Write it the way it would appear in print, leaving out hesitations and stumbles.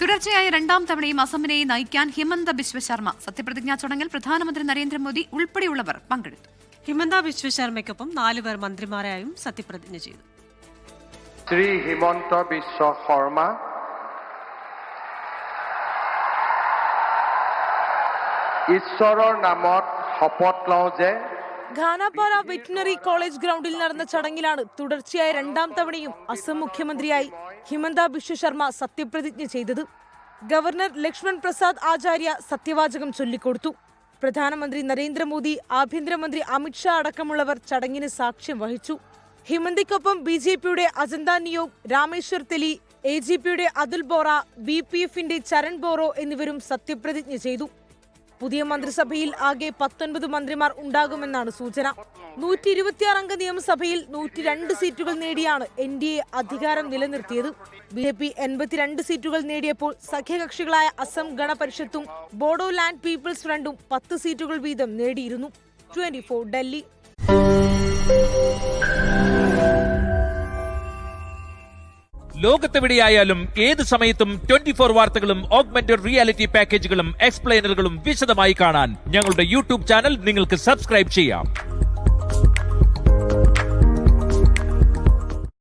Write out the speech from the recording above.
തുടർച്ചയായ രണ്ടാം തവണയും അസമിനെ നയിക്കാൻ ഹിമന്ത ബിശ്വ ശർമ്മ സത്യപ്രതിജ്ഞാ ചടങ്ങിൽ പ്രധാനമന്ത്രി നരേന്ദ്രമോദി ഉൾപ്പെടെയുള്ളവർ പങ്കെടുത്തു. ഹിമന്ത ബിശ്വ ശർമ്മയ്ക്കൊപ്പം 4 പേർ മന്ത്രിമാരായും സത്യപ്രതിജ്ഞ ചെയ്തു. ശ്രീ ഹിമന്ത ബിശ്വ ശർമ്മ ഈശ്വৰৰ নামত শপত লওঁ যে ഖാനാപാറ വെറ്റിനറി കോളേജ് ഗ്രൗണ്ടിൽ നടന്ന ചടങ്ങിലാണ് തുടർച്ചയായ രണ്ടാം തവണയും അസം മുഖ്യമന്ത്രിയായി ഹിമന്ത ബിശ്വ ശർമ്മ സത്യപ്രതിജ്ഞ ചെയ്തത്. ഗവർണർ ലക്ഷ്മൺ പ്രസാദ് ആചാര്യ സത്യവാചകം ചൊല്ലിക്കൊടുത്തു. പ്രധാനമന്ത്രി നരേന്ദ്രമോദി, ആഭ്യന്തരമന്ത്രി അമിത്ഷാ അടക്കമുള്ളവർ ചടങ്ങിന് സാക്ഷ്യം വഹിച്ചു. ഹിമന്തയ്ക്കൊപ്പം BJPയുടെ അജന്ത നിയോഗ്, രാമേശ്വർ തെലി, AGPയുടെ അതുൽ ബോറ, BPFന്റെ ചരൺ ബോറോ എന്നിവരും സത്യപ്രതിജ്ഞ ചെയ്തു. പുതിയ മന്ത്രിസഭയിൽ ആകെ 19 മന്ത്രിമാർ ഉണ്ടാകുമെന്നാണ് സൂചന. 126 അംഗ നിയമസഭയിൽ 102 സീറ്റുകൾ നേടിയാണ് NDA അധികാരം നിലനിർത്തിയത്. BJP 82 സീറ്റുകൾ നേടിയപ്പോൾ സഖ്യകക്ഷികളായ അസം ഗണ പരിഷത്തും ബോഡോ ലാൻഡ് പീപ്പിൾസ് ഫ്രണ്ടും 10 സീറ്റുകൾ വീതം നേടിയിരുന്നു. 24 ഡൽഹി. ലോകത്തെവിടെയായാലും ഏത് സമയത്തും 24 വാർത്തകളും ഓഗ്മെന്റഡ് റിയാലിറ്റി പാക്കേജുകളും എക്സ്പ്ലെയിനറുകളും വിശദമായി കാണാൻ ഞങ്ങളുടെ യൂട്യൂബ് ചാനൽ നിങ്ങൾക്ക് സബ്സ്ക്രൈബ് ചെയ്യാം.